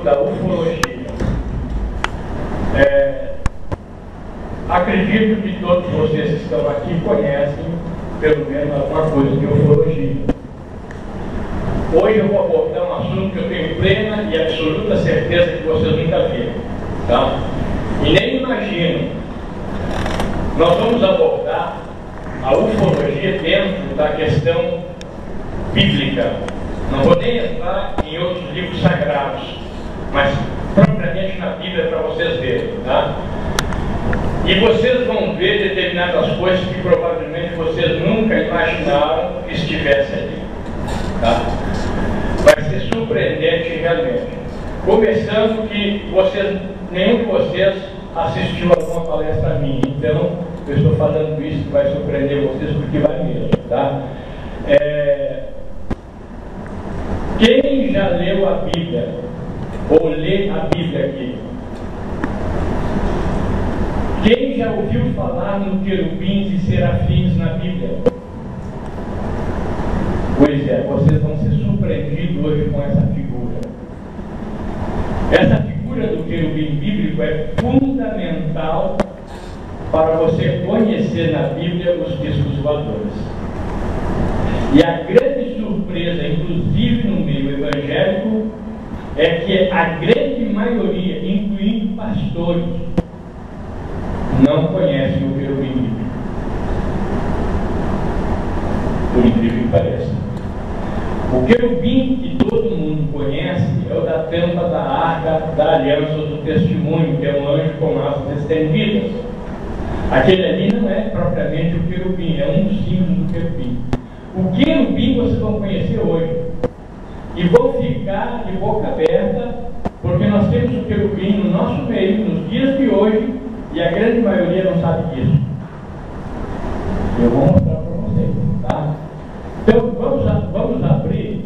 da ufologia. Acredito que todos vocês que estão aqui conhecem pelo menos alguma coisa de ufologia. Hoje eu vou abordar um assunto que eu tenho plena e absoluta certeza que vocês nunca viram, tá? E nem imaginam. Nós vamos abordar a ufologia dentro da questão bíblica. Não vou nem entrar em outros livros sagrados, mas propriamente na Bíblia para vocês verem, tá? E vocês vão ver determinadas coisas que provavelmente vocês nunca imaginaram que estivesse ali, tá? Vai ser surpreendente realmente. Começando que nenhum de vocês assistiu a alguma palestra minha, então eu estou falando isso que vai surpreender vocês porque vai mesmo, tá? Quem já leu a Bíblia ou lê a Bíblia aqui? Quem já ouviu falar no querubins e serafins na Bíblia? Pois é, vocês vão ser surpreendidos hoje com essa figura. Essa figura do querubim bíblico é fundamental para você conhecer na Bíblia os discos voadores. E a grande surpresa, inclusive no meio evangélico, é que a grande maioria, incluindo pastores, não conhecem o querubim bíblico. Por incrível que pareça. O querubim que todo mundo conhece é o da tampa da arca da aliança do testemunho, que é um anjo com asas estendidas. Aquele ali não é propriamente o querubim, é um dos símbolos do querubim. O querubim vocês vão conhecer hoje. E vão ficar de boca aberta, porque nós temos o querubim no nosso meio, nos dias de hoje, e a grande maioria não sabe disso. Eu vou mostrar para vocês, tá? Então, vamos abrir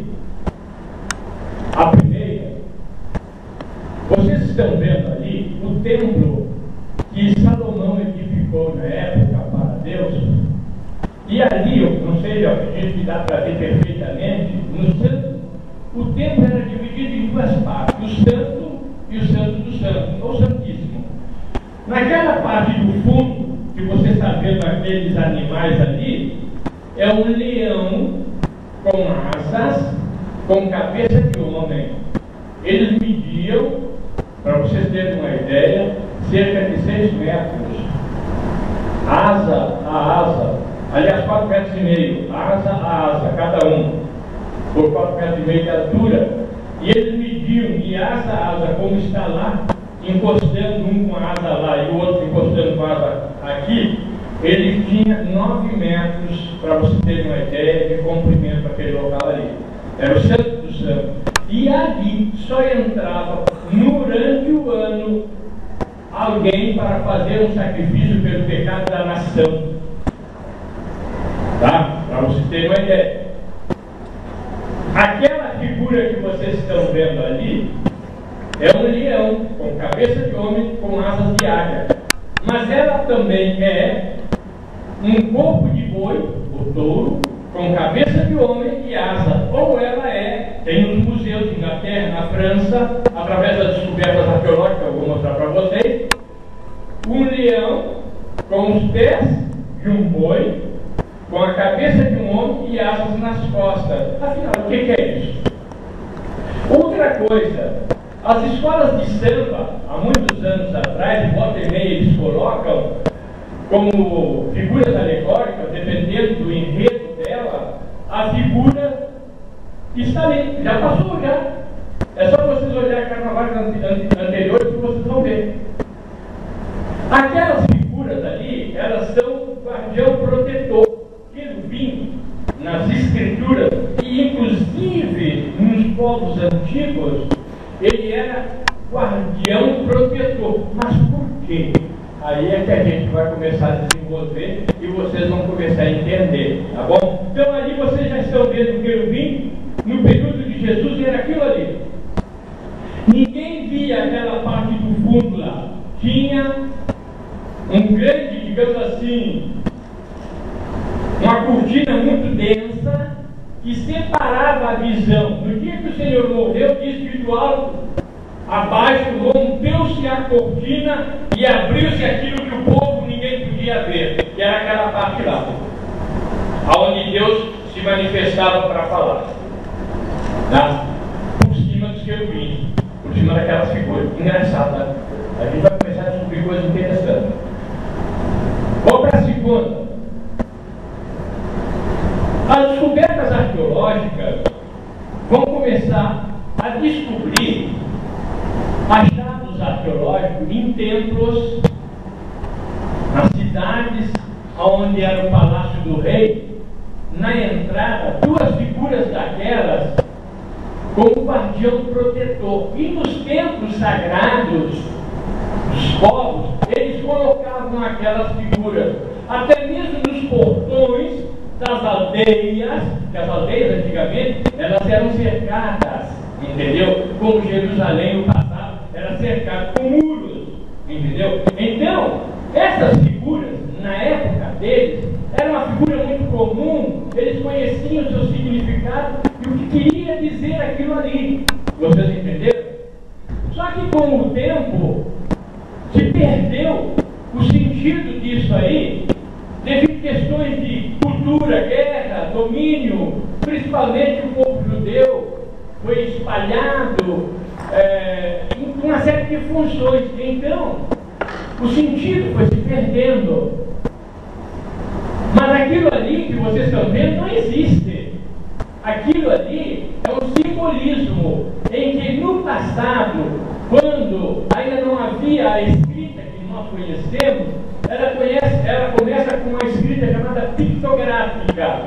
a primeira. Vocês estão vendo ali o templo que Salomão edificou na época para Deus. E ali, eu não sei, eu acredito que dá para ver perfeitamente, no santo, o templo era dividido em duas partes, o santo e o santo do santo, ou santíssimo. Naquela parte do fundo, que você está vendo aqueles animais ali, é um leão com asas, com cabeça de homem. Eles mediam, para vocês terem uma ideia, cerca de 6 metros. Asa a asa, aliás, 4,5 metros, asa a asa, cada um, por 4,5 metros de altura. E eles mediam de asa a asa, como está lá, encostando um com a asa lá e o outro encostando com a asa aqui. Ele tinha 9 metros, para você ter uma ideia, de comprimento aquele local ali. Era o santo do santo. E ali só entrava, durante o ano, alguém para fazer um sacrifício pelo pecado da nação. Tá? Para você ter uma ideia. Aquela figura que vocês estão vendo ali é um leão com cabeça de homem com asas de águia. Mas ela também é um corpo de boi, o touro, com cabeça de homem e asa. Ou ela tem nos museus de Inglaterra, na França, através das descobertas arqueológicas que eu vou mostrar para vocês, um leão com os pés de um boi, com a cabeça de um homem e asas nas costas. Afinal, o que é isso? Outra coisa, as escolas de samba, há muitos anos atrás, volta e meia, eles colocam como figuras alegóricas, dependendo do enredo dela, a figura que está ali, já passou já. É só vocês olharem carnavais anteriores que vocês vão ver. Aquelas figuras ali, elas são o guardião protetor. Querubim, nas escrituras, e inclusive nos povos antigos, ele era guardião protetor. Mas por quê? Aí é que a gente vai começar a desenvolver e vocês vão começar a entender, tá bom? Então ali vocês já estão vendo o querubim, no período de Jesus era aquilo ali. Ninguém via aquela parte do fundo lá. Tinha um grande, digamos assim, uma cortina muito densa que separava a visão. No dia que o Senhor morreu, disse do alto abaixo rompeu-se a cortina e abriu-se aquilo que o povo ninguém podia ver, que era aquela parte lá, onde Deus se manifestava para falar, tá? Por cima dos querubins, por cima daquelas figuras. Engraçado, né? A gente vai começar a descobrir coisas interessantes. Vamos para a segunda. As descobertas arqueológicas vão começar a descobrir achados arqueológicos em templos, nas cidades onde era o palácio do rei. Na entrada, duas figuras daquelas como guardião protetor. E nos templos sagrados dos povos, eles colocavam aquelas figuras, até mesmo nos portões das aldeias, que as aldeias antigamente, elas eram cercadas, entendeu? Como Jerusalém no passado era cercado com muros, entendeu? Então, essas figuras, na época deles, era uma figura muito comum, eles conheciam o seu significado e o que queria dizer aquilo ali. Vocês entenderam? Só que com o tempo se perdeu o sentido disso aí, devido a questões de cultura, guerra, domínio, principalmente o povo judeu foi espalhado em uma série de funções. Então, o sentido foi se perdendo. Mas aquilo ali que vocês estão vendo não existe. Aquilo ali é um simbolismo em que no passado, quando ainda não havia a escrita que nós conhecemos, ela começa com uma escrita chamada pictográfica,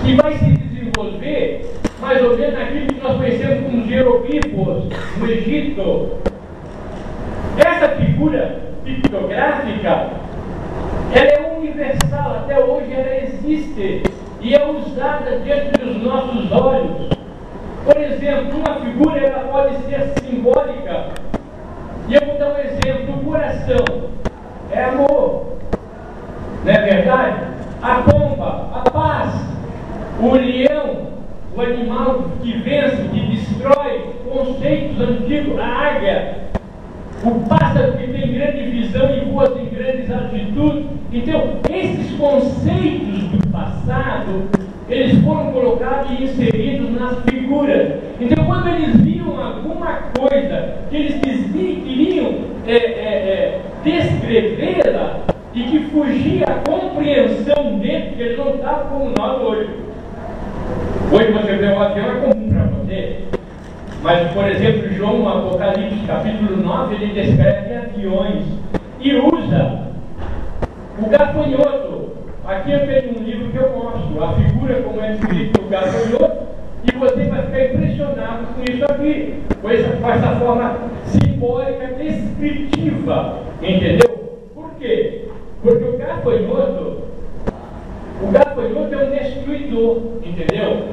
que vai se desenvolver mais ou menos naquilo que nós conhecemos como os hieroglifos no Egito. Essa figura pictográfica, ela é universal, até hoje ela existe e é usada diante dos nossos olhos. Por exemplo, uma figura ela pode ser simbólica. E eu vou dar um exemplo: o coração é amor, não é verdade? A pomba, a paz. O leão, o animal que vence, que destrói conceitos antigos. A águia, o pássaro que tem grande visão e voa em grandes altitudes. Então, esses conceitos do passado, eles foram colocados e inseridos nas figuras. Então, quando eles viam alguma coisa que eles queriam descrevê-la e que fugia a compreensão deles, que eles não estavam como nós hoje. Hoje você vê o avião, é comum para você. Mas, por exemplo, João, no Apocalipse, capítulo 9, ele descreve aviões e usa o gafanhoto. Aqui eu tenho um livro que eu mostro a figura como é escrito o gafanhoto, e você vai ficar impressionado com isso aqui, com essa forma simbólica, descritiva, entendeu? Por quê? Porque o gafanhoto é um destruidor, entendeu?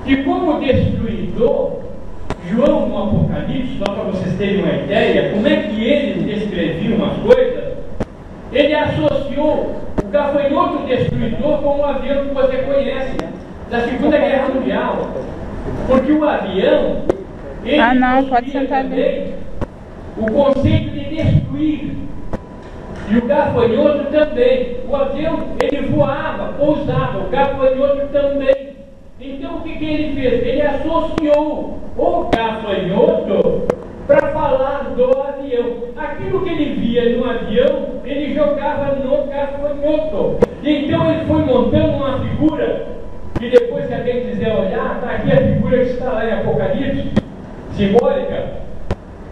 E como destruidor, João no Apocalipse, só para vocês terem uma ideia, como é que ele descreviam as coisas, ele associou o gafanhoto destruidor com o avião que você conhece, da Segunda Guerra Mundial. Porque o avião, ele pode sentar também o conceito de destruir. E o gafanhoto também. O avião, ele voava, pousava, o gafanhoto também. Então o que ele fez? Ele associou o gafanhoto para falar do avião. Aquilo que ele via no avião, ele jogava no gafanhoto. Então ele foi montando uma figura, que depois, se alguém quiser olhar, está aqui a figura que está lá em Apocalipse, simbólica,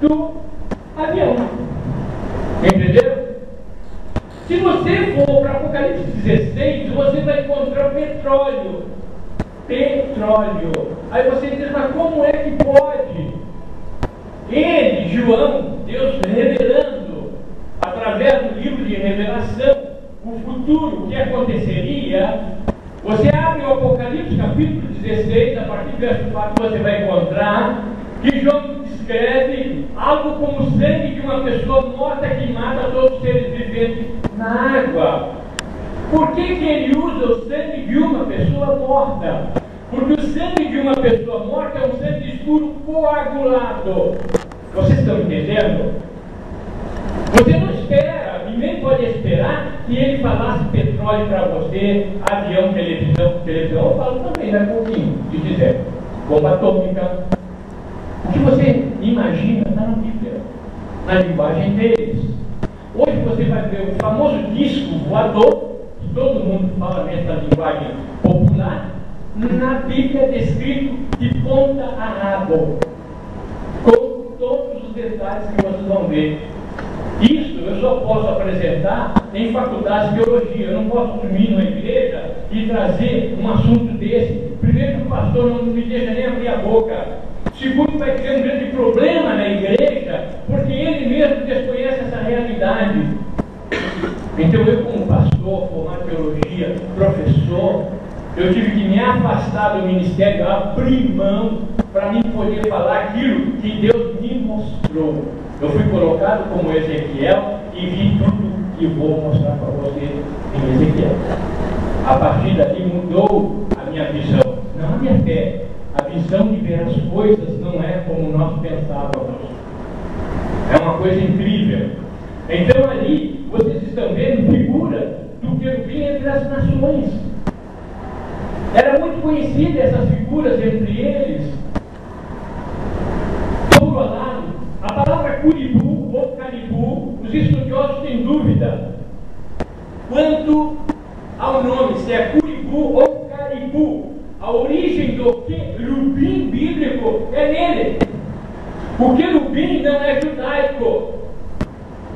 do avião. Entendeu? Se você for para Apocalipse 16, você vai encontrar petróleo. Aí você diz, mas como é que pode? Ele, João, Deus revelando, através do livro de revelação, o futuro, o que aconteceria. Você abre o Apocalipse, capítulo 16, a partir do verso 4, você vai encontrar que João descreve algo como o sangue de uma pessoa morta que mata todos os seres viventes na água. Por que ele usa o sangue de uma pessoa morta? Porque o sangue de uma pessoa morta é um sangue escuro coagulado. Vocês estão entendendo? Você não espera, e nem pode esperar que ele falasse petróleo para você, avião, televisão. Televisão eu falo também, daqui a pouquinho, se quiser. Bomba atômica. O que você imagina está na Bíblia, na linguagem deles. Hoje você vai ver o famoso disco voador, que todo mundo fala nessa linguagem popular. Na Bíblia é descrito de ponta a rabo, com todos os detalhes que vocês vão ver. Isso eu só posso apresentar em faculdade de teologia. Eu não posso subir numa igreja e trazer um assunto desse. Primeiro, que o pastor não me deixa nem abrir a boca. Segundo, vai ter um grande problema na igreja, porque ele mesmo desconhece essa realidade. Então, eu, como pastor, formado em teologia, professor, eu tive que me afastar do ministério, abrir mão para mim poder falar aquilo que Deus me mostrou. Eu fui colocado como Ezequiel e vi tudo que vou mostrar para você em Ezequiel. A partir dali mudou a minha visão, não a minha fé. A visão de ver as coisas não é como nós pensávamos. É uma coisa incrível. Então ali vocês estão vendo figura do querubim entre as nações. Era muito conhecida essas figuras entre eles. Todo lado. A palavra curibu ou caribu, os estudiosos têm dúvida quanto ao nome, se é curibu ou caribu. A origem do querubim bíblico é nele. O querubim não é judaico.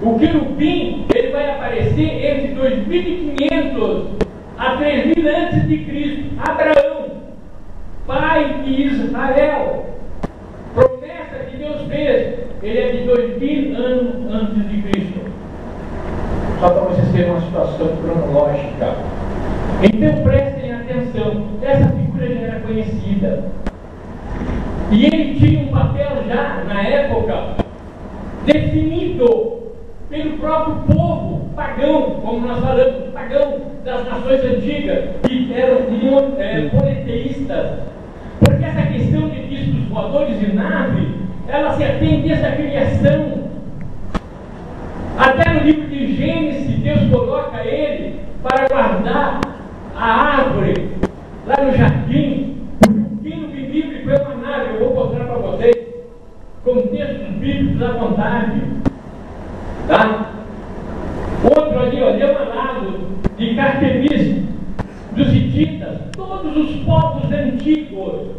O querubim ele vai aparecer entre 2500 a 3000 antes de Cristo. Abraão, pai de Israel. Promessa que Deus fez. Ele é de 2000 anos antes de Cristo. Só para vocês terem uma situação cronológica. Então prestem atenção. Essa figura já era conhecida. E ele tinha um papel já, na época, definido pelo próprio povo pagão, como nós falamos, pagão das nações antigas, que eram politeístas. Porque essa questão de discos voadores e nave, ela se atende desde a criação. Até no livro de Gênesis, Deus coloca ele para guardar a árvore lá no jardim. O querubim bíblico é uma nave, eu vou mostrar para vocês, com textos bíblicos à vontade. Tá? Outro ali, ó, Leonardo de Cartemis, dos hititas, todos os povos antigos,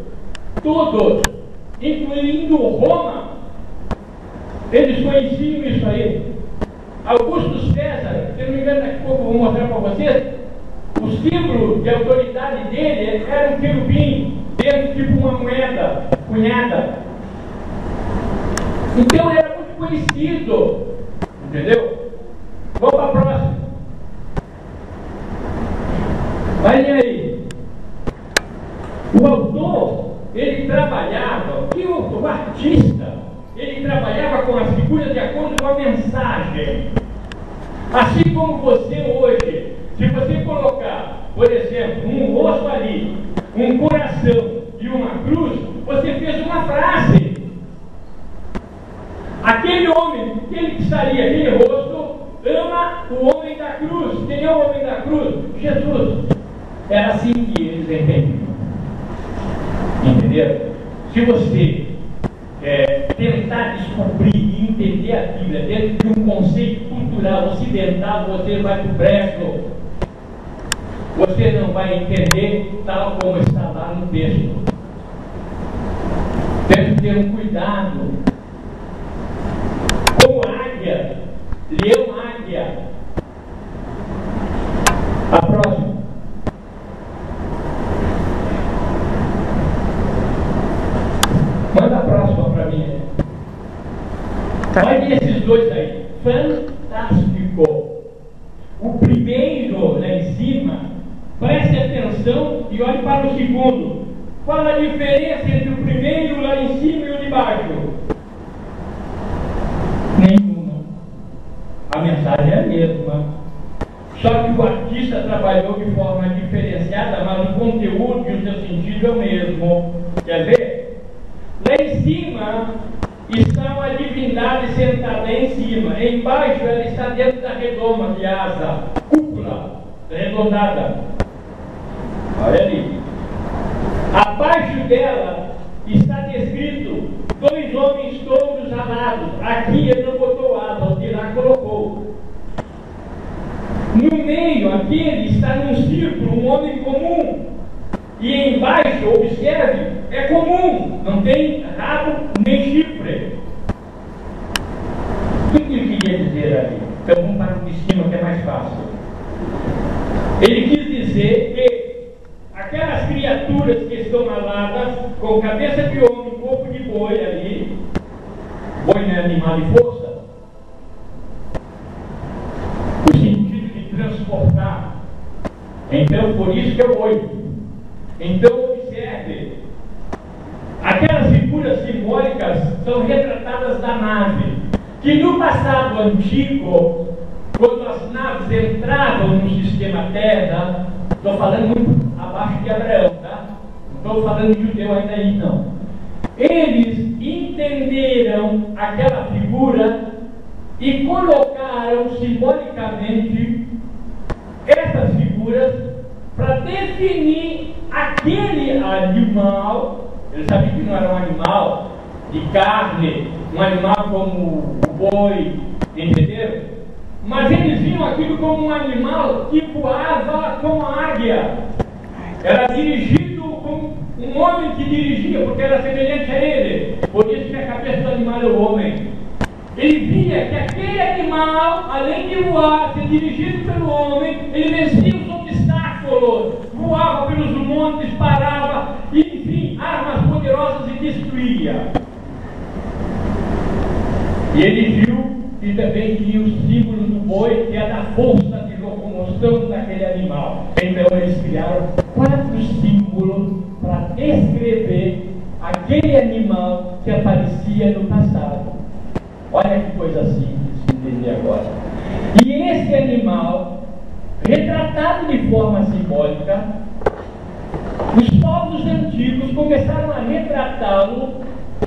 todos, incluindo Roma, eles conheciam isso aí. Augusto César, se não me engano, daqui a pouco eu vou mostrar para vocês, o símbolo de autoridade dele era um querubim, dentro tipo uma moeda, cunhada. Então era muito conhecido, entendeu? Vamos para a próxima. Olhem aí. O autor, ele trabalhava, o artista, ele trabalhava com as figuras de acordo com a mensagem. Assim como você hoje, se você colocar, por exemplo, um rosto ali, um coração e uma cruz, você fez uma frase. Aquele homem, aquele que estaria, aquele rosto, ama o homem da cruz. Quem é o homem da cruz? Jesus. Era assim que eles entendiam. Entenderam? Se você tentar descobrir e entender a Bíblia dentro de um conceito cultural ocidental, você vai para o brejo. Você não vai entender tal como está lá no texto. Deve ter um cuidado. Como águia, leão águia. A próxima. Manda a próxima para mim. Olha esses dois aí. Fantástico. O primeiro lá em cima, preste atenção e olhe para o segundo. Qual a diferença entre o primeiro lá em cima e o de baixo? Nenhuma. A mensagem é a mesma. Só que o artista trabalhou de forma diferenciada, mas o conteúdo e o seu sentido é o mesmo. Quer ver? Lá em cima está uma divisão divindade sentada em cima. Embaixo ela está dentro da redoma de asa, cúpula arredondada. Olha ali. Abaixo dela está descrito 2 homens touros alados. Aqui ele não botou asa, o de lá colocou. No meio, aqui ele está num círculo, um homem comum. E embaixo, observe, é comum, não tem rabo nem chifre. O que ele queria dizer ali? Então vamos para o de cima, que é mais fácil. Ele quis dizer que aquelas criaturas que estão aladas, com cabeça de homem, corpo de boi ali, boi não é animal de força, o sentido de transportar. Então, por isso que é o boi. Então, observe, aquelas figuras simbólicas são retratadas da nave, que no passado antigo, quando as naves entravam no sistema Terra, estou falando muito abaixo de Abraão, tá? Não estou falando de judeu ainda aí, não. Eles entenderam aquela figura e colocaram simbolicamente essas figuras para definir aquele animal. Eles sabiam que não era um animal de carne, um animal como o boi, entenderam? Mas eles viam aquilo como um animal que voava como a águia. Era dirigido como um homem que dirigia, porque era semelhante a ele. Por isso que a cabeça do animal é o homem. Ele via que aquele animal, além de voar, ser dirigido pelo homem, ele vencia os obstáculos, voava pelos montes, parava, e, enfim, armas poderosas e destruía. E ele viu que também tinha o símbolo do boi, que é da força de locomoção daquele animal. Então eles criaram 4 símbolos para descrever aquele animal que aparecia no passado. Olha que coisa simples de entender agora. E esse animal, retratado de forma simbólica, os povos antigos começaram a retratá-lo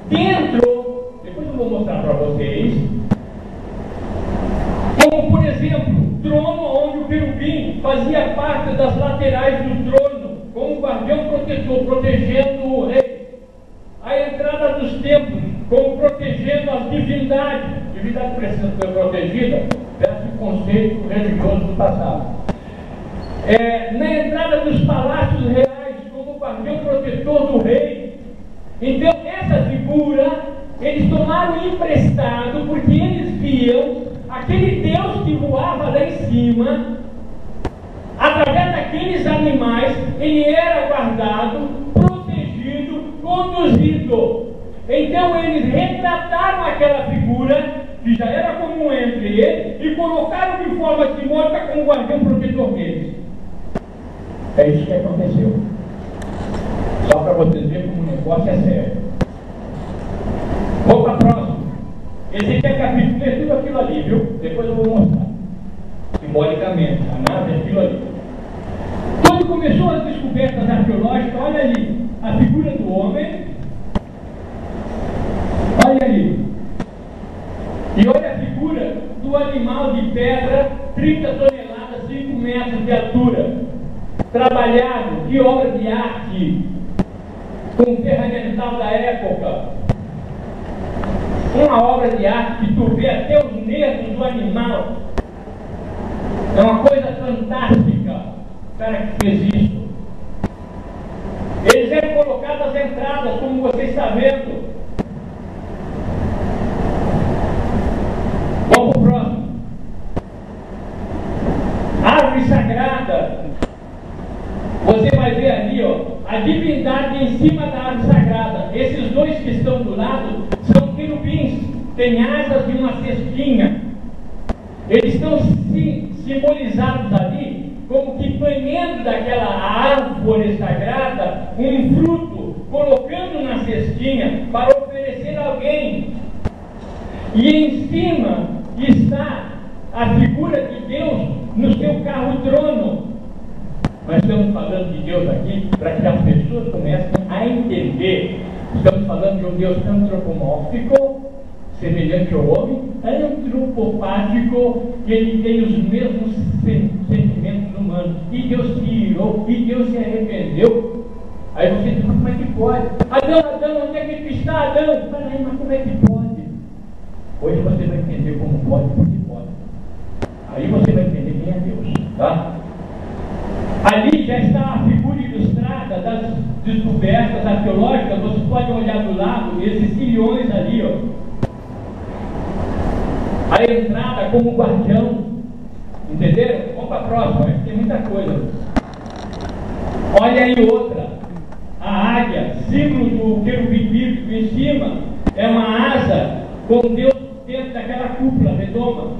dentro, depois eu vou mostrar para vocês, como por exemplo, trono onde o querubim fazia parte das laterais do trono, como guardião protetor, protegendo o rei. A entrada dos templos, como protegendo as divindades. Divindade precisa ser protegida, verso o conceito religioso do passado. Na entrada dos palácios reais, como guardião protetor do rei. Então, essa figura, eles tomaram emprestado, porque eles viam aquele Deus que voava lá em cima, através daqueles animais, ele era guardado, protegido, conduzido. Então eles retrataram aquela figura, que já era comum entre eles, e colocaram de forma simbólica como guardião protetor deles. É isso que aconteceu. Só para vocês verem como o negócio é sério. Vamos para a próxima. Ezequiel capítulo 3, tudo aquilo ali, viu? Depois eu vou mostrar. Simbolicamente, a nave é aquilo ali. Quando começou as descobertas arqueológicas, olha ali, a figura do homem. Olha ali. E olha a figura do animal de pedra, 30 toneladas, 5 metros de altura. Trabalhado, que obra de arte, com ferramental da época. Uma obra de arte que tu vê até os nervos do animal. É uma coisa fantástica. O cara que fez isso. Eles eram colocados as entradas, como você está vendo. Vamos para o próximo. Árvore sagrada. Você vai ver ali, ó, a divindade em cima da árvore sagrada. Esses 2 que estão do lado são querubins, têm asas de uma cestinha. Eles estão simbolizados ali como que banhando daquela árvore sagrada um fruto, colocando na cestinha para oferecer a alguém. E em cima está a figura de Deus no seu carro-trono. Nós estamos falando de Deus aqui para que as pessoas comecem a entender. Estamos falando de um Deus antropomórfico, semelhante ao homem, antropopático, que ele tem os mesmos sentimentos humanos. E Deus se irou, e Deus se arrependeu. Aí você diz, mas como é que pode? Adão, onde é que tu está, Adão? Peraí, mas como é que pode? Hoje você vai entender como pode, porque pode. Aí você vai entender quem é Deus, tá? Ali já está a figura ilustrada das descobertas arqueológicas. Vocês podem olhar do lado, esses quilhões ali, ó. A entrada como guardião, entenderam? Vamos para a próxima, tem muita coisa. Olha aí outra, a águia, símbolo do querubim bíblico em cima, é uma asa com Deus dentro daquela cúpula redonda.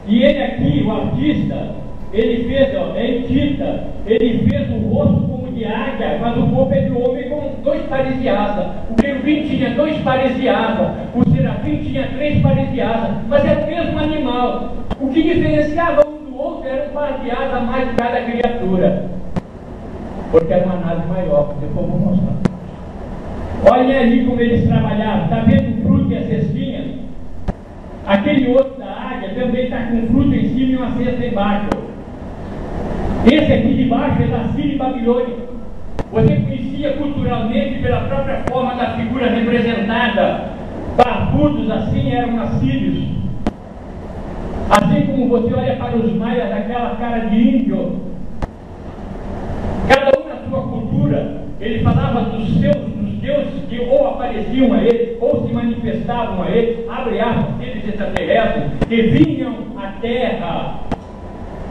E ele aqui, o artista, ele fez, ó, é em tinta, ele fez o rosto como de águia, mas o corpo é de homem com 2 pares de asa. O querubim tinha 2 pares de asa, o serafim tinha 3 pares de asa, mas é o mesmo animal. O que diferenciava um do outro era um par de asa a mais de cada criatura, porque era uma nave maior. Depois eu vou mostrar. Olha ali como eles trabalhavam. Está vendo o fruto e a cestinha? Aquele outro da águia também está com fruto em cima e uma cesta embaixo. Esse aqui de baixo é da Síria e Babilônia. Você conhecia culturalmente pela própria forma da figura representada. Barbudos assim eram assírios. Assim como você olha para os maias, aquela cara de índio. Cada um na sua cultura, ele falava dos deuses que ou apareciam a eles, ou se manifestavam a eles, abre aspas, seres extraterrestres, que vinham à Terra.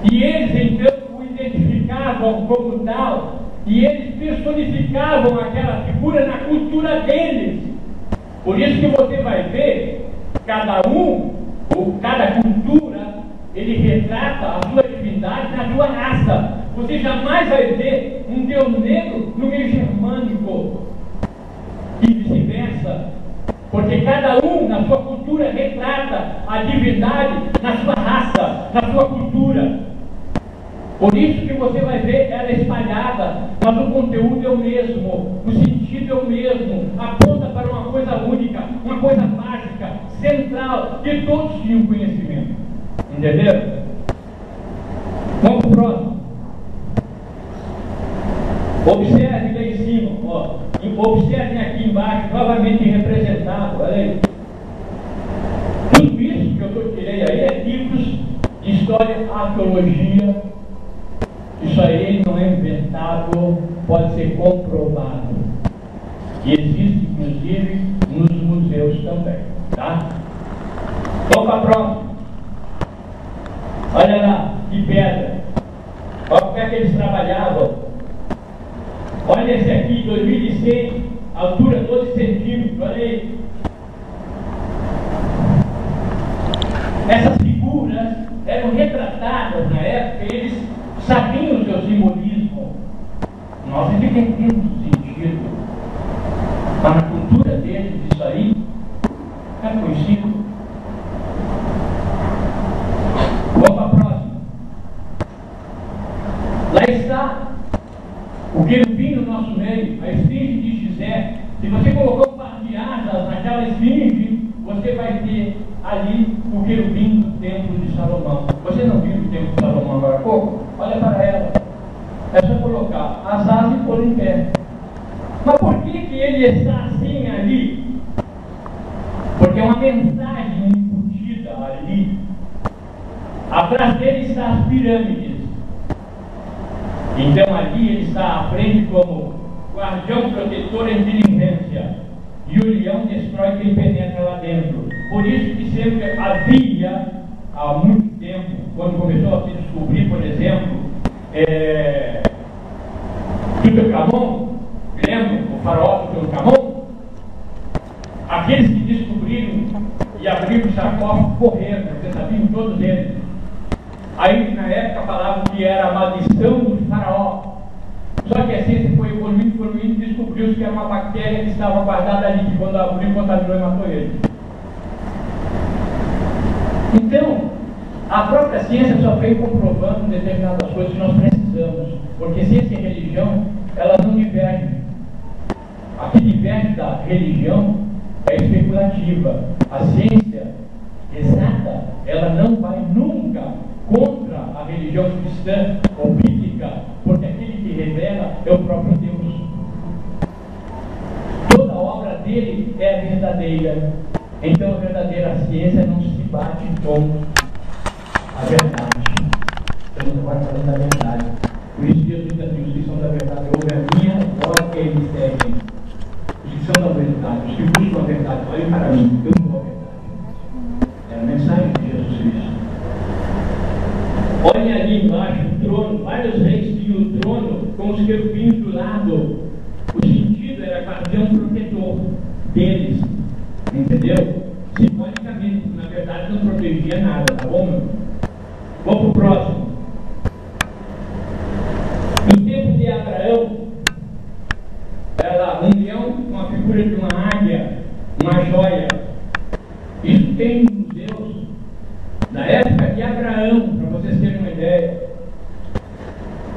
E eles então o identificavam como tal, e eles personificavam aquela figura na cultura deles. Por isso que você vai ver, cada um, ou cada cultura, ele retrata a sua divindade na sua raça. Você jamais vai ver um Deus negro no meio germânico e vice-versa, porque cada um na sua cultura retrata a divindade na sua raça, na sua cultura. Por isso que você vai ver ela espalhada, mas o conteúdo é o mesmo, o sentido é o mesmo, aponta para uma coisa única, uma coisa básica, central, que todos tinham conhecimento. Entenderam? Vamos para o próximo. Observe lá em cima, ó. Observem aqui embaixo, novamente representado, olha aí. Tudo isso que eu tirei aí é livros de história, arqueologia. Isso aí não é inventado, pode ser comprovado. E existe, inclusive, nos museus também, tá? Vamos para a próxima. Olha lá, de pedra. Olha como é que eles trabalhavam. Olha esse aqui, 2006, altura 12 centímetros, olha aí. Essas figuras eram retratadas na época, e eles sabiam o seu simbolismo. Nós entendemos o sentido. Mas na cultura deles, isso aí é conhecido. Vamos para a próxima. Lá está o querubim no nosso meio, a esfinge de Gizé. Se você colocar um par de asas naquela esfinge, você vai ter ali o querubim do templo de Salomão. Você não viu o templo de Salomão agora há pouco? Olha para ela. É só colocar as asas e pôr em pé. Mas por que ele está assim ali? Porque é uma mensagem embutida ali. Atrás dele estão as pirâmides. Então ali ele está à frente como guardião protetor em diligência. E o leão destrói quem penetra lá dentro. Por isso que sempre havia, há muito tempo, quando começou a se descobrir, por exemplo, Tutankhamon, lembra o faraó Tutankhamon? Aqueles que descobriram e abriram o sarcófago correram, vocês sabiam, todos eles. Aí na época falavam que era a maldição do faraó. Só que a ciência foi evoluindo e descobriu que era uma bactéria que estava guardada ali, que quando abriu, contaminou e matou ele. Então, a própria ciência só veio comprovando determinadas coisas que nós precisamos, porque ciência e religião, elas não divergem. A que diverge da religião é especulativa. A ciência exata, ela não vai nunca contra a religião cristã ou bíblica, porque aquele que revela é o próprio Deus. Toda obra dele é verdadeira. Então a verdadeira ciência não se bate com a verdade. Estamos agora falando da verdade. Por isso Jesus diz: os que são da verdade ouvem a minha voz que eles seguem. Os que são da verdade, os que buscam a verdade, olhem para mim, eu sou a verdade. É a mensagem de Jesus Cristo. Olhem ali embaixo o trono, vários reis tinham o trono com os querubins do lado. O sentido era fazer um protetor deles, entendeu? Simbolicamente, na verdade não protegia nada, tá bom, meu? Vamos para o próximo. No tempo de Abraão, era um leão com a figura de uma águia, uma joia. Isso tem nos museus na época de Abraão, para vocês terem uma ideia.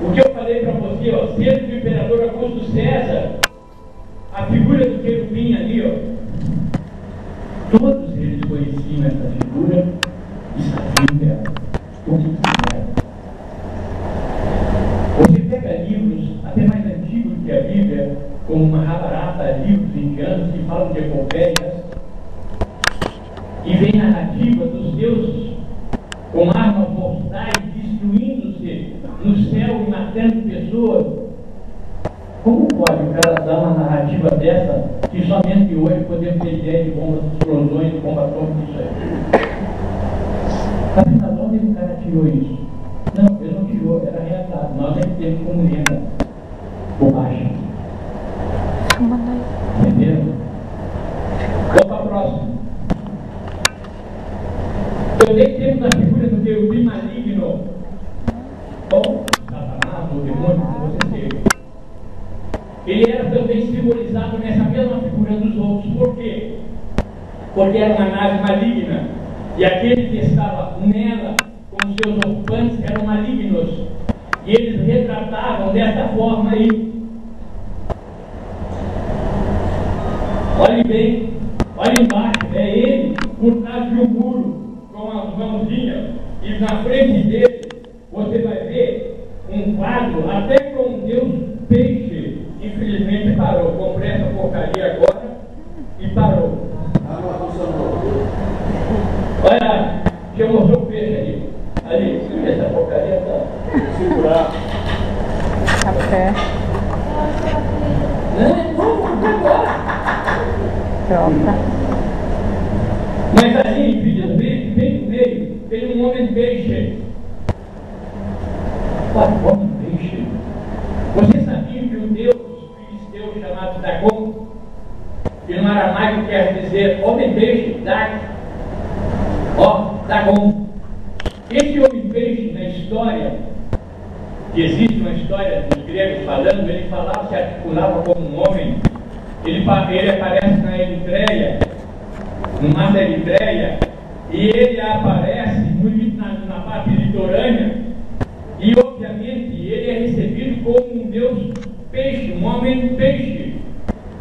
O que eu falei para você, ó, sendo do imperador Augusto César, a figura do querubim ali, ó, todos eles conheciam essa figura e sabiam dela, o que era. Você pega livros até mais antigos que a Bíblia, como Mahabharata, livros indianos que falam de epopeias, e vem narrativa dos deuses com armas mortais destruindo-se no céu e matando pessoas. Como pode o cara dar uma narrativa dessa que somente hoje podemos ter ideia de bombas, explosões, de bomba atômica, isso aí? Afinal, onde o cara tirou isso? Não, ele não tirou, era realidade. Nós é que temos como lenda bobagem. Entendeu? Vamos para a próxima. Também temos a figura do querubim maligno, ou Satanás, ou demônio, como você seja. Ele era também simbolizado nessa mesma figura dos outros. Por quê? Porque era uma nave maligna. E aquele que estava nela, com os seus ocupantes, eram malignos. E eles retratavam dessa forma aí. Olhe bem, olhe embaixo, é ele por trás de um muro, com as mãozinhas, e na frente dele você vai ver um quadro, até com um Deus peixe. Infelizmente parou. Comprei essa porcaria agora e parou. Olha, deixa eu mostrar o peixe ali. Ali, essa porcaria está segurada. Café. Não, agora. Troca. Mas ali, filhas, bem no meio, tem um homem peixe. Qual homem peixe? Você sabia que o Deus filisteu chamado Dagon, que no aramaico quer dizer homem peixe, Dag, ó, Dagon. Esse homem peixe, na história, que existe uma história dos gregos falando, ele falava, se articulava como um homem. Ele aparece na Eritreia, no mar da Eritreia, e ele aparece na parte litorânea, e obviamente ele é recebido como um Deus peixe, um homem peixe.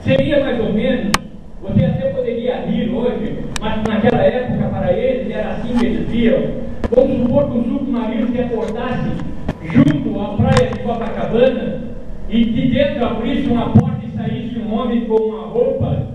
Seria mais ou menos, você até poderia rir hoje, mas naquela época para eles era assim que eles viam. Vamos supor que um submarino se aportasse junto à praia de Copacabana e de dentro abrisse uma porta e saísse um homem com uma roupa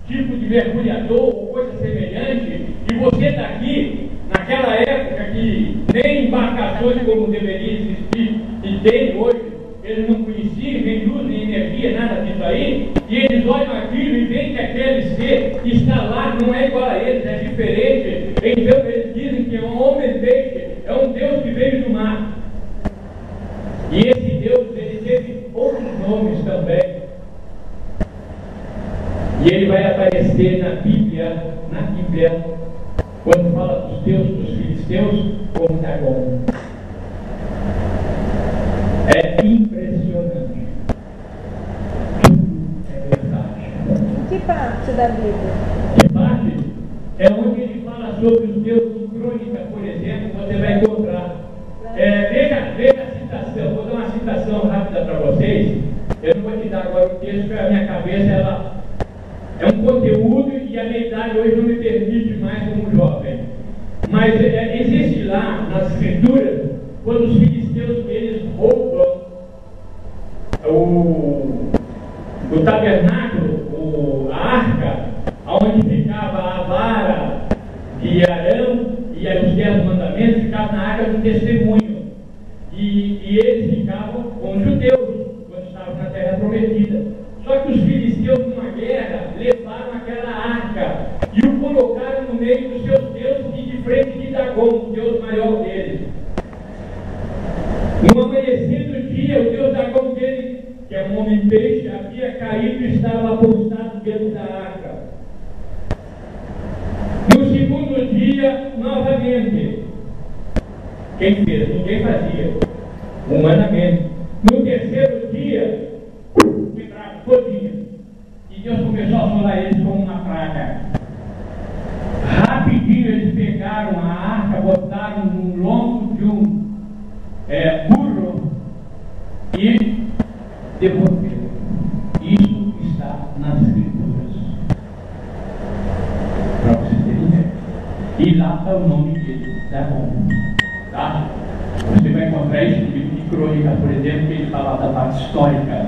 tipo de mergulhador ou coisa semelhante, e você daqui, naquela época que nem embarcações como deveria existir e tem hoje, eles não conheciam, nem luz, nem energia, nada disso aí, e eles olham aquilo e veem que aquele ser que está lá não é igual a eles, é diferente. Então eles dizem que é um homem peixe, é um Deus que veio do mar. E esse Deus, ele teve outros nomes também. E ele vai aparecer na Bíblia, quando fala dos deuses dos filisteus, como Dagon. É impressionante. Tudo é verdade. Que parte da Bíblia? Que parte? É onde ele fala sobre os deuses de Crônica, por exemplo, você vai encontrar. Veja a citação, vou dar uma citação rápida para vocês. Eu não vou te dar agora o texto, porque a minha cabeça ela é um conteúdo e a minha idade hoje não me permite mais como jovem. Mas existe lá, nas escrituras, quando os filisteus, eles roubam o tabernáculo, a arca, onde ficava a vara de Arão e os 10 mandamentos, ficava na arca do testemunho. E eles ficavam com os judeus, quando estavam na terra prometida. Só que os filisteus, numa guerra, levaram aquela arca e o colocaram no meio dos seus deuses e de frente de Dagom, o deus maior deles. No amanhecer do dia, o deus Dagom dele, que é um homem peixe, havia caído e estava apostado dentro da arca. No segundo dia, novamente. Quem fez? Ninguém fazia, humanamente. No terceiro dia, quebraram todinho. E Deus começou a assolar eles como uma praga. Rapidinho eles pegaram a arca, botaram no lombo de um burro e devolveram. Isso está nas escrituras. Para vocês terem ideia. E lá está o nome dele, Dagom. Tá? Você vai encontrar isso no livro de Crônicas, por exemplo, que ele fala da parte histórica.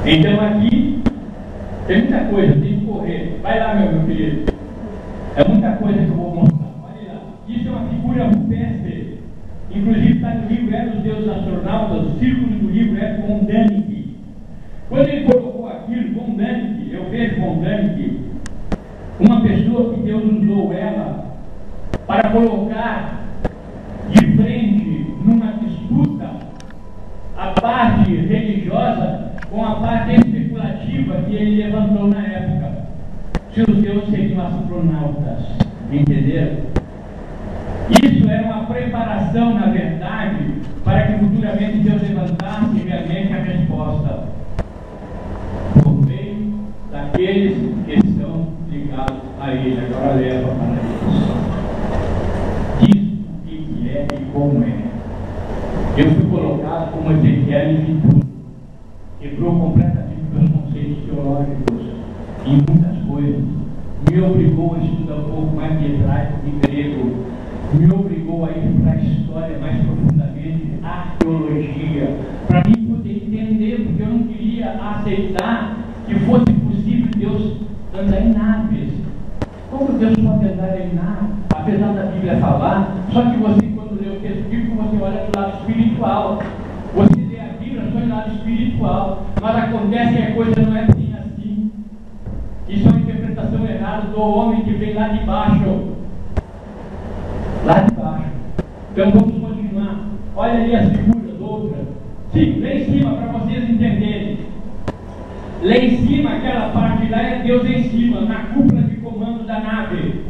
Então aqui tem muita coisa, tem que correr. Vai lá, meu querido. É muita coisa que eu vou mostrar. Olha lá. Isso é uma figura rupestre. Inclusive está no livro dos Deuses Astronautas, o círculo do livro von Däniken. Quando ele colocou aquilo, von Däniken, eu vejo von Däniken, uma pessoa que Deus usou ela para colocar de frente numa disputa a parte religiosa com a parte especulativa que ele levantou na época. Se os deuses seriam astronautas, entenderam? Isso era uma preparação, na verdade, para que futuramente Deus levantasse realmente a resposta por meio daqueles que estão ligados a Ele. Agora leva para Deus. Diz o que é e como é. Eu fui colocado como Ezequiel de tudo. Quebrou completamente meus conceitos teológicos em muitas coisas. Me obrigou a estudar um pouco mais de hebraico e grego. Me obrigou a ir para a história mais profundamente, arqueologia, para mim poder entender, porque eu não queria aceitar que fosse possível Deus andar em naves. Como Deus pode andar em naves? Apesar da Bíblia falar, só que você, quando lê o texto bíblico, você olha do lado espiritual. Você lê a Bíblia só do lado espiritual, mas acontece que a coisa não é bem assim. Isso é uma interpretação errada do homem que vem lá de baixo. Lá de baixo. Então vamos continuar. Olha ali as figuras, outras. Sim, lá em cima, para vocês entenderem. Lá em cima, aquela parte lá é Deus em cima, na cúpula de comando da nave.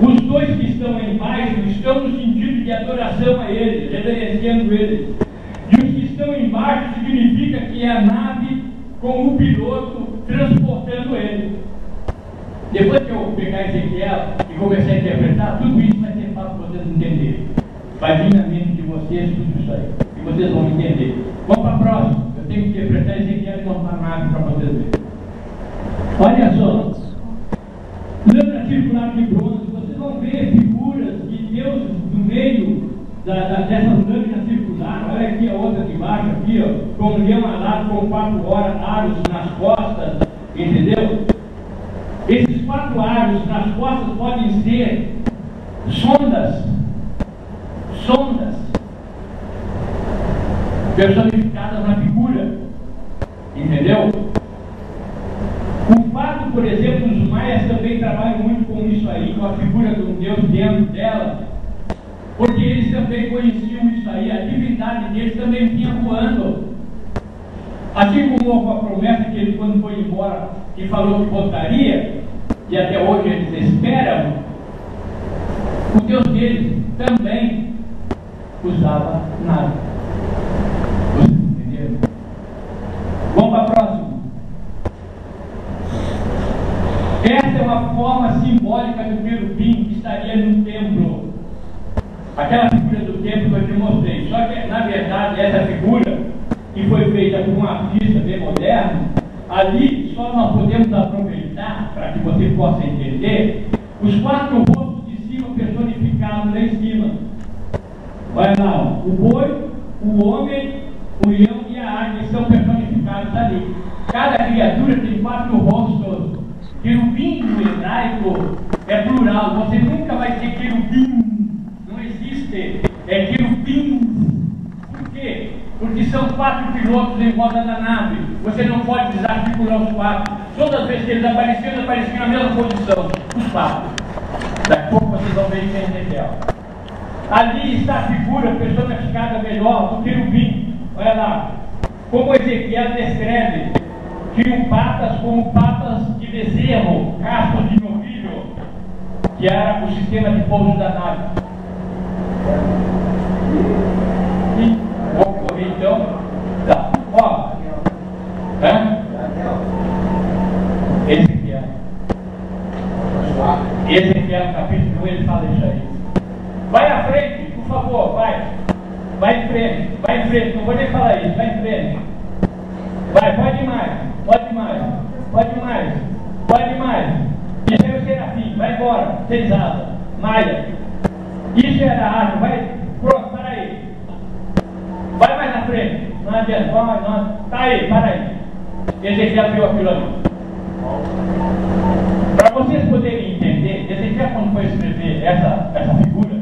Os dois que estão lá embaixo estão no sentido de adoração a Ele, reverenciando Ele. E os que estão embaixo significa que é a nave com o piloto transportando Ele. Depois que eu pegar Ezequiel e começar a interpretar, tudo isso vai ser fácil para vocês entenderem. Vai vir na mente de vocês tudo isso aí. E vocês vão entender. Vamos para a próxima. Eu tenho que interpretar Ezequiel e não para nada para vocês verem. Olha só. Lâmina circular de bronze. Vocês vão ver figuras de Deus no meio dessas lâminas circulares. Olha aqui a outra de baixo, aqui, ó, com um leão alado com 4 aros nas costas. Entendeu? Esses 4 aros nas costas podem ser sondas personificadas na figura, entendeu? O fato, por exemplo, os maias também trabalham muito com isso aí, com a figura de um Deus dentro dela, porque eles também conheciam isso aí, a divindade deles também vinha voando. Assim como houve a promessa que ele, quando foi embora, que falou que voltaria, e até hoje eles esperam, o Deus deles também usava nada. Vocês entenderam? Vamos para a próxima. Essa é uma forma simbólica do querubim que estaria no templo. Aquela figura do templo que eu te mostrei. Só que, na verdade, essa figura, que foi feita por um artista bem moderno, ali só nós podemos aproveitar para que você possa entender, os 4 rostos de cima personificados lá em cima. Vai lá, o boi, o homem, o leão e a águia estão personificados ali. Cada criatura tem 4 rostos. Querubim no hebraico é plural, você nunca vai ter querubim, não existe, é querubins. Por quê? Porque são 4 pilotos em volta da nave, você não pode desarticular os 4. Todas as vezes que eles apareciam na mesma posição, os 4. Daqui a pouco vocês vão ver quem é Ezequiel. Ali está a figura personificada melhor do querubim. Olha lá, como Ezequiel descreve, tinham patas como patas de bezerro, cascos de novilho, que era o sistema de pouso da nave. E vou correr então. Tá. Ó. Ezequiel capítulo 1, ele fala isso aí. Vai à frente, por favor, vai. Vai em frente, não vou nem falar isso, vai em frente. Vai, pode mais. Isso é o serafim, vai embora, 6 asas, malha. Isso era a árvore, vai, pronto, para aí. Vai mais na frente, não adianta, não, tá aí, para aí. Ezequiel viu aquilo ali. Para vocês poderem entender, Ezequiel, quando foi escrever essa figura,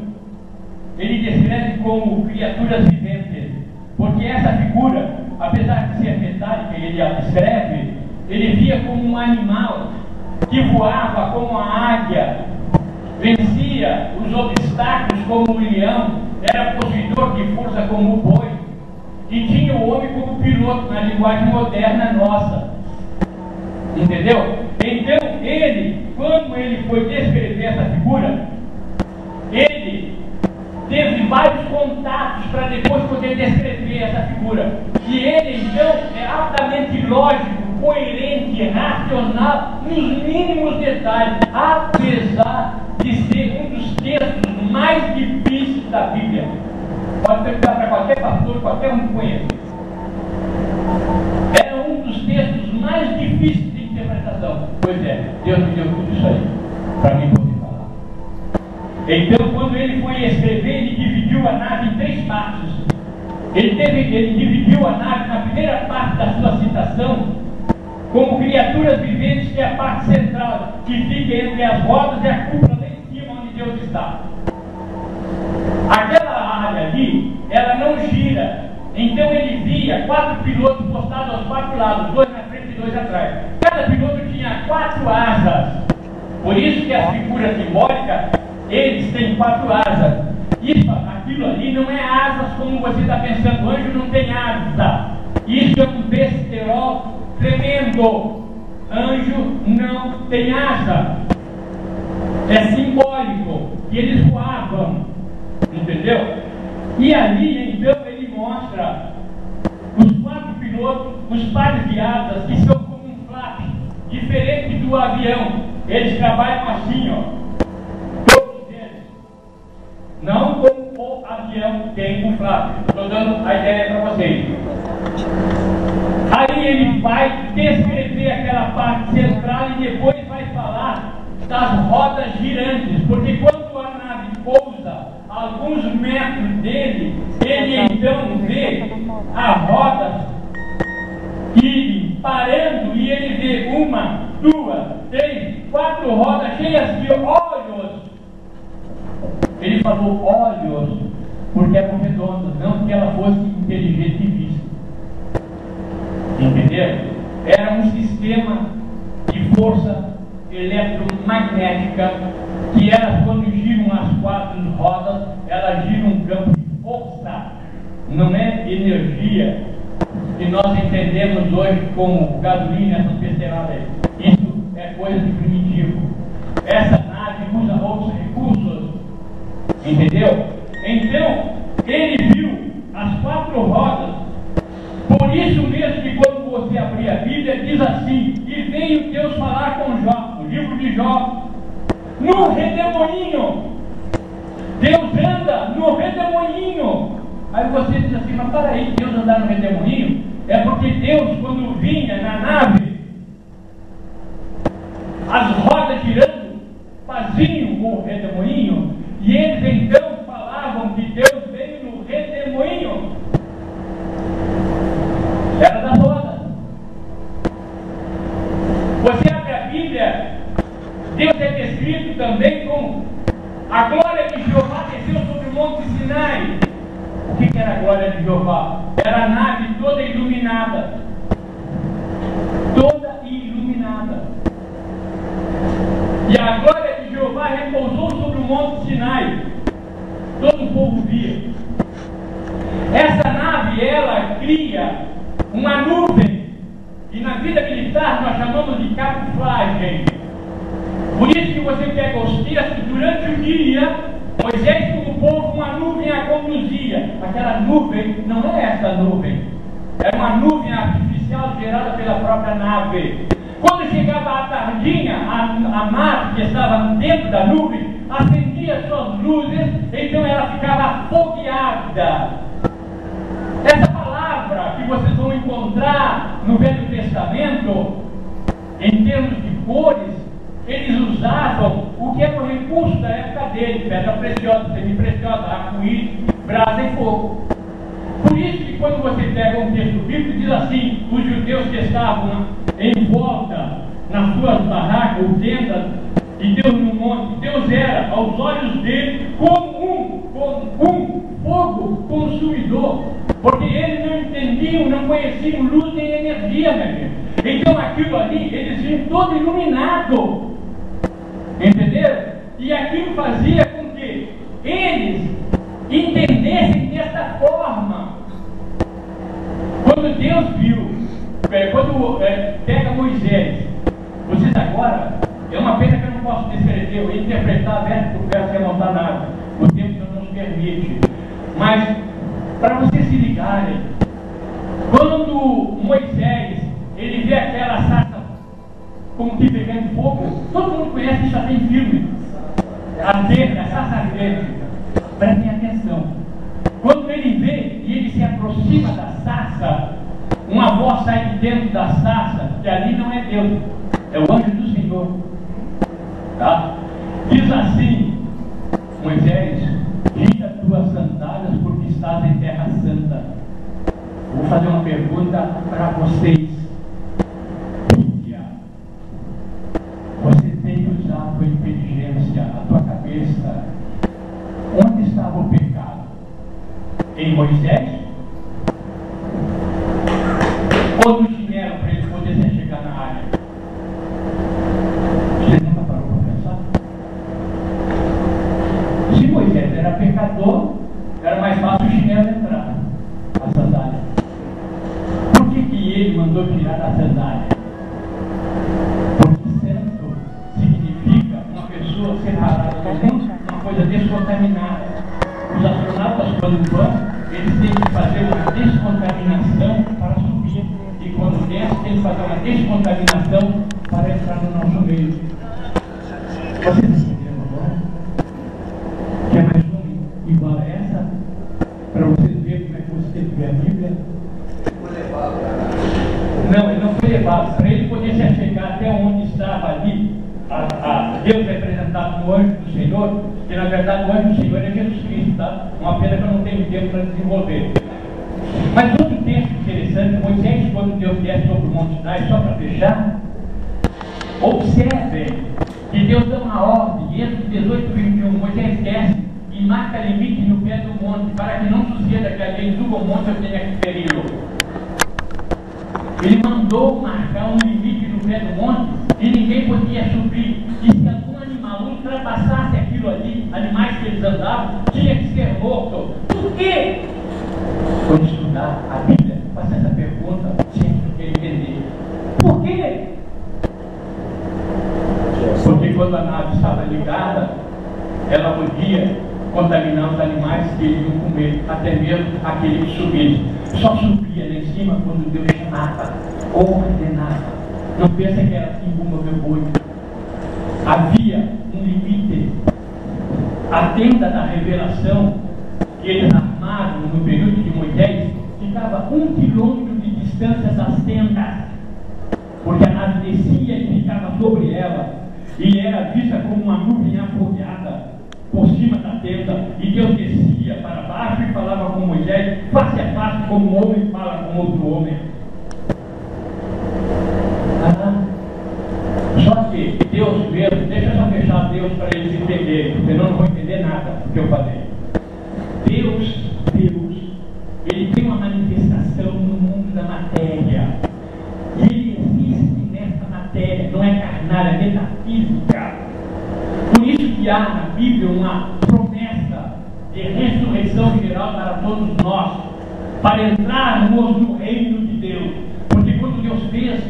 ele descreve como criaturas viventes, porque essa figura, apesar de ser metálica, ele a descreve, ele via como um animal que voava como a águia, vencia os obstáculos como o leão, era possuidor de força como o boi, e tinha o homem como piloto, na linguagem moderna nossa. Entendeu? Então, ele, quando ele foi descrever essa figura, ele teve vários contatos para depois poder descrever essa figura. E ele, então, é altamente lógico, coerente, racional, nos mínimos detalhes, apesar de ser um dos textos mais difíceis da Bíblia. Pode perguntar para qualquer pastor, qualquer um que conhece. É um dos textos mais difíceis de interpretação. Pois é, Deus me deu tudo isso aí, para mim poder falar. Então, quando ele foi escrever, ele dividiu a nave em 3 partes. Ele dividiu a nave na primeira parte da sua citação como criaturas viventes, que é a parte central, que fica entre as rodas e a cúpula lá em cima onde Deus está. Aquela área ali, ela não gira. Então ele via 4 pilotos postados aos 4 lados, 2 na frente e 2 atrás. Cada piloto tinha 4 asas. Por isso que as figuras simbólicas, eles têm 4 asas. Aquilo ali não é asas como você está pensando. O anjo não tem asa. Isso é um besterol tremendo. Anjo não tem asa. É simbólico. E eles voavam. Entendeu? E ali, então, ele mostra os 4 pilotos, os pares de asas, que são como um flap, diferente do avião. Eles trabalham assim, ó. Todos eles. Não como o avião tem um flap. Estou dando a ideia para vocês. Aí ele vai descrever aquela parte central e depois vai falar das rodas girantes, porque quando a nave pousa alguns metros dele, ele então vê a roda irem parando e ele vê 1, 2, 3, 4 rodas cheias de olhos. Ele falou olhos porque eram redondas, não porque ela fosse inteligente e vista. Entendeu? Era um sistema de força eletromagnética que elas, quando giram as 4 rodas, elas giram um campo de força, não é energia que nós entendemos hoje como gasolina, essas besteiradas aí. Isso é coisa de primitivo. Essa nave usa outros recursos, entendeu? Então, ele viu as 4 rodas. Por isso mesmo que quando você abrir a Bíblia, diz assim: e veio Deus falar com Jó, o livro de Jó, no redemoinho. Deus anda no redemoinho. Aí você diz assim: mas para aí, Deus andar no redemoinho? É porque Deus, quando vinha na nave, as rodas girando, faziam o redemoinho, e eles então falavam que Deus veio no redemoinho. Era das rodas. Você abre a Bíblia, Deus é descrito também como a glória de Jeová desceu sobre o monte Sinai. O que era a glória de Jeová? Era a nave toda iluminada. Toda iluminada. E a glória de Jeová repousou sobre o monte Sinai. Todo o povo via. Essa nave, ela cria uma nuvem. E na vida militar nós chamamos de camuflagem. Por isso que você pega os textos durante o dia, Moisés com o povo, uma nuvem a conduzia. Aquela nuvem não é essa nuvem. É uma nuvem artificial gerada pela própria nave. Quando chegava a tardinha, a nave que estava dentro da nuvem acendia suas luzes, então ela ficava afogueada. Essa palavra que vocês vão encontrar no Velho Testamento, em termos de cores, eles usavam o que era o recurso da época deles: pedra preciosa, semi-preciosa, arco-íris, brasa e fogo. Por isso que quando você pega um texto bíblico, diz assim: os judeus que estavam em volta nas suas barracas ou tendas, e Deus no monte, Deus era aos olhos dele como um fogo consumidor, porque eles não entendiam, não conheciam luz nem energia, meu amigo. Então aquilo ali, eles viam todo iluminado. Entenderam? E aquilo fazia com que eles entendessem desta forma. Quando Deus viu, quando pega Moisés, vocês agora, é uma pena que eu não posso descrever, eu ia interpretar verso por verso sem montar nada, o tempo não nos permite. Mas, para vocês se ligarem, quando Moisés, ele vê aquela sarça como que pegando fogo, todo mundo conhece, isso já tem filme. A sarça ardente. Prestem atenção. Quando ele vê e ele se aproxima da sarça, uma voz sai de dentro da sarça, que ali não é Deus, é o anjo do Senhor. Tá? Diz assim: Moisés, tira tuas sandálias porque estás em terra santa. Vou fazer uma pergunta para vocês. Você tem que usar a tua inteligência, a tua cabeça. Onde estava o pecado? Em Moisés? Ou no chinelo para ele poder chegar na área? Você nunca parou para pensar? Se Moisés era pecador, era mais fácil o chinelo entrar, a sandália. Por que ele mandou tirar a sandália? Separada do mundo, uma coisa descontaminada. Os astronautas, quando vão, eles têm que fazer uma descontaminação para subir, e quando desce, tem que fazer uma descontaminação para entrar no nosso meio. Vocês entenderam agora? Que é mais um igual a essa, para vocês verem como é que você tem que ver a Bíblia. Não, ele não foi levado. Para ele poder se chegar até onde estava ali, Deus é representado no anjo do Senhor, que na verdade o anjo do Senhor é Jesus Cristo, tá? Uma pena que eu não tenho tempo para desenvolver. Mas outro texto interessante, Moisés, quando Deus desce sobre o Monte Sinai, só para fechar, observem que Deus dá uma ordem, Êxodo 18, 21, Moisés desce e marca limite no pé do monte, para que não suceda que alguém suba o monte eu tenha que feri-lo. Ele mandou marcar um limite no pé do monte e ninguém podia subir. E se algum animal ultrapassasse aquilo ali, animais que eles andavam, tinha que ser morto. Por quê? Quando estudar a Bíblia, faça essa pergunta, sempre quer entender. Por quê? Porque quando a nave estava ligada, ela podia contaminar os animais que eles iam comer, até mesmo aquele que subisse. Só subia lá em cima quando Deus chamava, ordenava. Não pensa que era assim como meu boi. Havia um limite. A tenda da revelação que eles armaram no período de Moisés ficava 1 quilômetro de distância das tendas, porque a nave descia e ficava sobre ela. e era vista como uma nuvem afogueada por cima da tenda, e Deus descia para baixo e falava com Moisés, face a face, como um homem fala com outro homem. Só que Deus mesmo, deixa eu só fechar Deus para eles entenderem, senão não vão entender nada do que eu falei. Deus, Ele tem uma manifestação no mundo da matéria. E Ele existe nessa matéria, não é carnal, é metafísica. Por isso que há na Bíblia uma promessa de ressurreição geral para todos nós, para entrarmos no reino de Deus. Porque quando Deus fez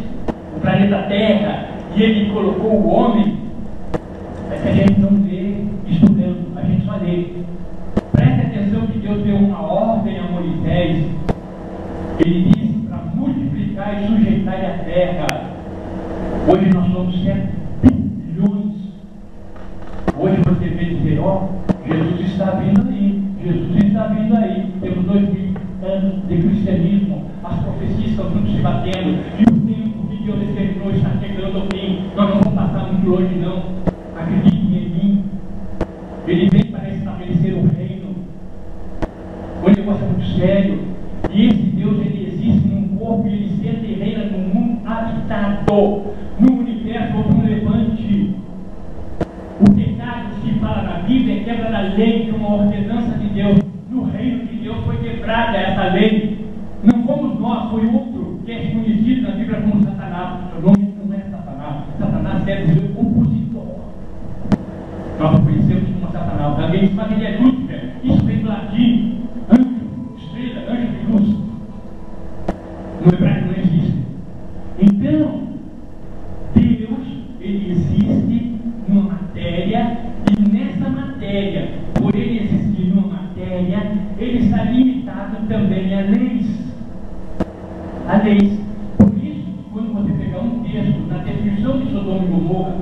o planeta Terra e Ele colocou o homem, é que a gente não vê estudando, a gente só lê. Preste atenção que Deus deu uma ordem a Moisés. Ele disse para multiplicar e sujeitar a terra. Hoje nós somos 7 bilhões. Hoje você vê dizer, Jesus está vindo aí, Jesus está vindo aí. Temos 2000 anos de cristianismo, as profecias estão tudo se batendo, e o tempo que Deus determinou está chegando ao fim. Nós não vamos passar muito longe não. Acreditem em mim. Ele vem para estabelecer o reino. O negócio é muito sério. E esse Deus, ele existe num corpo e ele senta e reina no mundo habitado, no universo ou no levante. O pecado que se fala na Bíblia é quebra da lei, de uma ordenança de Deus. No reino de Deus foi quebrada essa lei. Não fomos nós, foi outro que é conhecido na Bíblia como Satanás. O nome não é Satanás. Satanás quer dizer opositor. Nós conhecemos como Satanás. Alguém diz, mas ele é Lúcifer. Isso vem do latim. Anjo, estrela, anjo de luz. No hebraico não existe. Então, Deus, ele existe numa matéria, e nessa matéria, por ele existir numa matéria, ele está limitado também a leis. A leis. Por isso, quando você pegar um texto na definição de Sodoma e Gomorra,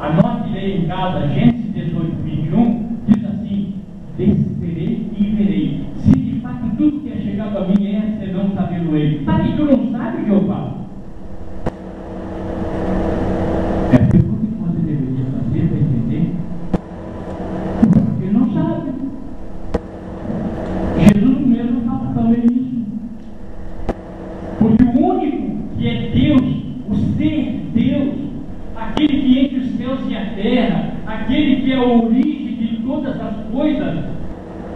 anote aí em casa, Gênesis 18, 21, diz assim: descerei e verei, se de fato tudo que é chegado a mim é, senão sabendo ele. Sabe que tu não sabe o que eu falo? É a pergunta que você deveria fazer para entender. Porque ele não sabe. Jesus mesmo fala também isso. Porque o único que é Deus, o ser Deus, aquele que enche os céus e a terra, aquele que é a origem de todas as coisas,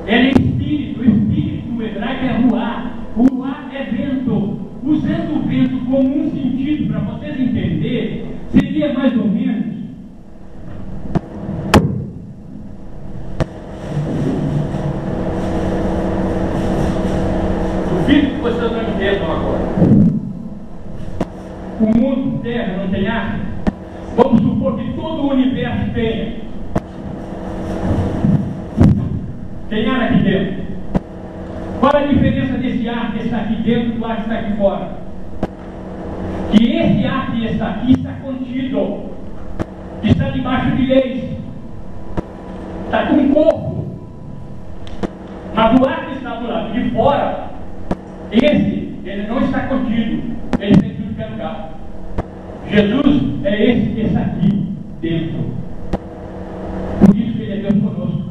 ele é espírito. O espírito no hebraico é ruá. O ruá é vento. Usando o vento como um sentido para vocês entenderem, seria mais ou menos duvido que vocês não entendam agora. O mundo Terra não tem ar? Vamos supor que todo o universo tenha. Tem ar aqui dentro. Qual a diferença desse ar que está aqui dentro do ar que está aqui fora? Que esse ar que está aqui está contido, está debaixo de leis, está com um corpo. Mas o ar que está do lado de fora, ele não está contido, ele tem tudo que é lugar. Jesus é esse que está aqui dentro. Por isso que ele é Deus conosco.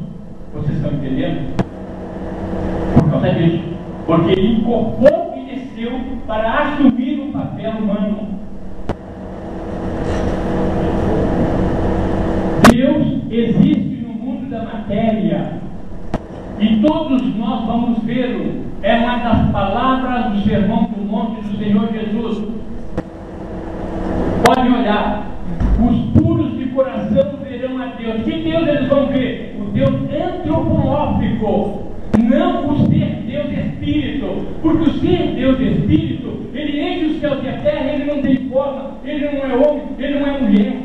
Vocês estão entendendo? Por causa disso. Porque ele incorporou e desceu para assumir o papel humano. Deus existe no mundo da matéria. E todos nós vamos vê-lo. É uma das palavras do Sermão do Monte do Senhor Jesus. Podem olhar. Os puros de coração verão a Deus. Que Deus eles vão ver? O Deus antropomórfico. Não o ser Deus Espírito. Porque o ser Deus Espírito, ele enche os céus e a terra, ele não tem forma, ele não é homem, ele não é mulher.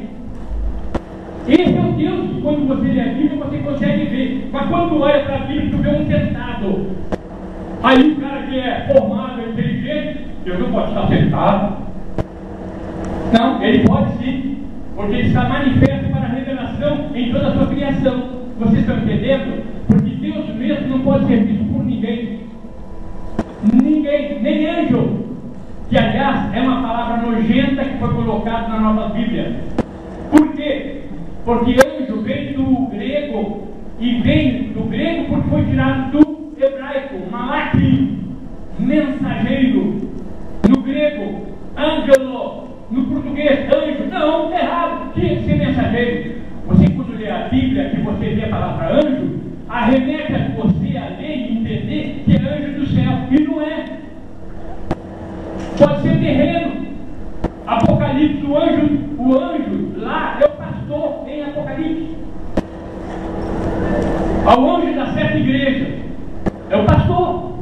Esse é o Deus que quando você lê a Bíblia você consegue ver. Mas quando olha para a Bíblia, tu vê um sentado. Aí o cara que é formado, inteligente, Deus não pode estar sentado. Não, ele pode sim. Porque ele está manifesto para a revelação em toda a sua criação. Vocês estão entendendo? Porque Deus mesmo não pode ser visto por ninguém. Ninguém, nem anjo. Que aliás é uma palavra nojenta que foi colocada na nossa Bíblia. Por quê? Porque anjo vem do grego, e vem do grego porque foi tirado do hebraico, malaki, mensageiro. No grego, ângelo. No português, anjo. Não, errado, tinha que ser mensageiro. Você, quando lê a Bíblia, que você vê a palavra anjo, arremete a você a ler e entender que é anjo do céu, e não é. Pode ser terreno. Apocalipse, o anjo lá é o pastor em Apocalipse. Ao anjo das 7 igrejas é o pastor,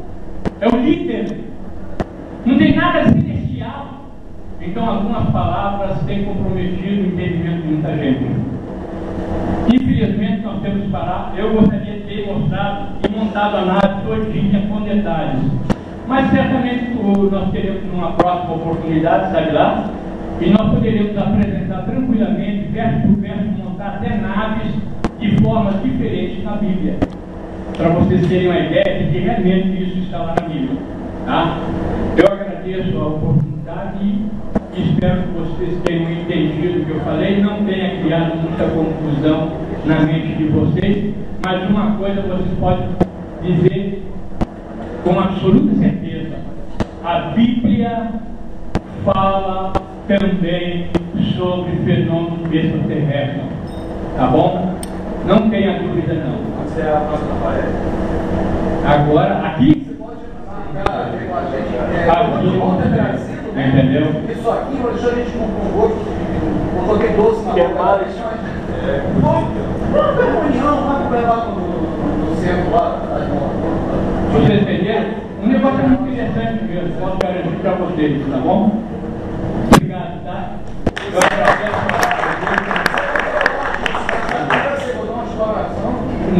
é o líder. Não tem nada celestial. Então algumas palavras têm comprometido o entendimento de muita gente. Infelizmente nós temos que parar. Eu gostaria de ter mostrado e montado a nave todinha com detalhes. Mas certamente nós teremos numa próxima oportunidade, sabe lá? E nós poderemos apresentar tranquilamente, verso por verso, montar até naves de formas diferentes na Bíblia. Para vocês terem uma ideia de que realmente isso está lá na Bíblia. Tá? Eu agradeço a oportunidade e espero que vocês tenham entendido o que eu falei, não tenha criado muita confusão na mente de vocês, mas uma coisa vocês podem dizer com absoluta certeza: a Bíblia fala também sobre fenômenos extraterrestres, tá bom? Não tenha dúvida não. Você é a próxima parede. Agora, aqui, Você pode ver com a gente. entendeu? Isso aqui, deixou a gente com gosto. Coloquei doce na boca. Uma reunião, vai levar no centro lá. Vocês entenderam? Um negócio muito interessante mesmo, posso garantir para vocês, tá bom? Obrigado, tá? Eu agradeço.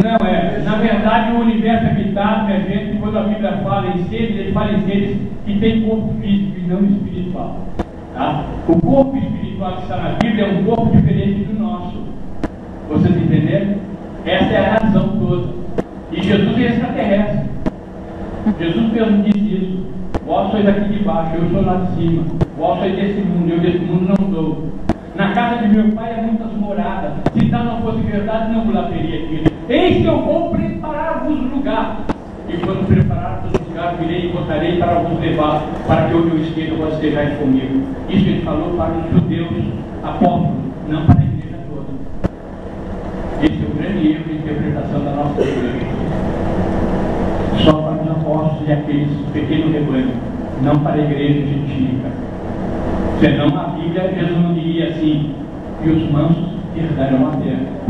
Não é. Na verdade, o universo habitado, minha gente, quando a Bíblia fala em seres, ele fala em seres que têm corpo físico e não espiritual. Tá? O corpo espiritual que está na Bíblia é um corpo diferente do nosso. Vocês entenderam? Essa é a razão toda. E Jesus é extraterrestre. Jesus mesmo disse isso. Vós sois aqui de baixo, eu sou lá de cima. Vós sois desse mundo, eu desse mundo não sou. Na casa de meu pai há muitas moradas. Se tal não fosse verdade, não vos lá teria aqui. Eis que eu vou preparar-vos lugar. E quando preparar-vos lugar, virei e voltarei para vos levar, para que onde eu esteja, vós estejais comigo. Isso ele falou para os judeus apóstolos, não para a igreja toda. Esse é o grande erro de interpretação da nossa igreja. Só para os apóstolos e aqueles pequenos rebanhos, não para a igreja gentílica. Senão a Bíblia, Jesus não diria assim: e os mansos herdarão a terra.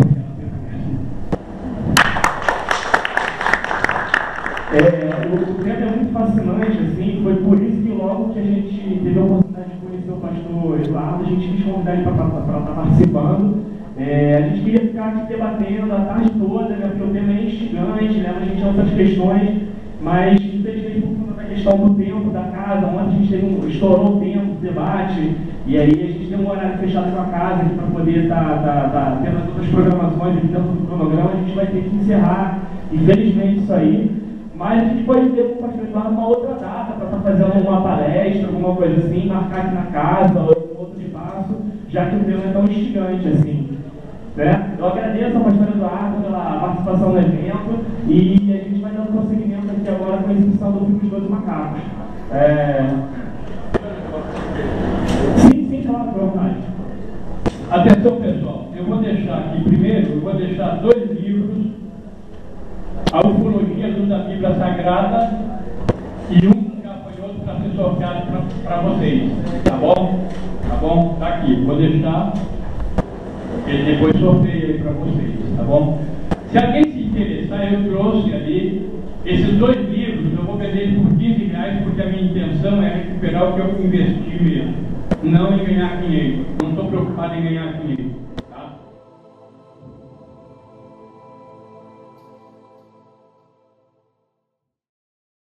O tema é muito fascinante, assim, foi por isso que logo que a gente teve a oportunidade de conhecer o pastor Eduardo, a gente quis convidar ele para estar participando. A gente queria ficar aqui debatendo a tarde toda, né, porque o tema é instigante, leva a gente a outras questões, mas infelizmente por conta da questão do tempo da casa, ontem a gente estourou o tempo do debate, e aí a gente tem um horário fechado com a casa para poder estar tendo as outras programações aqui dentro do cronograma, a gente vai ter que encerrar, infelizmente, isso aí. Mas a gente pode ter com o pastor Eduardo uma outra data para estar fazendo uma palestra, alguma coisa assim, marcar aqui na casa ou em outro espaço, já que o tema é tão instigante assim. Né? Eu agradeço ao pastor Eduardo pela participação no evento e a gente vai dando prosseguimento aqui agora com a exibição do filme Os 12 Macacos. Sim, claro, por vontade. Atenção, pessoal, eu vou deixar aqui primeiro, eu vou deixar 2 livros. A ufologia luz da Bíblia Sagrada e um gafanhoto para ser sorteado para vocês, tá bom? Tá bom? Tá aqui, vou deixar, ele depois sorteia aí para vocês, tá bom? Se alguém se interessar, eu trouxe ali esses 2 livros, eu vou vender eles por R$15, porque a minha intenção é recuperar o que eu investi mesmo, não em ganhar dinheiro, não estou preocupado em ganhar dinheiro.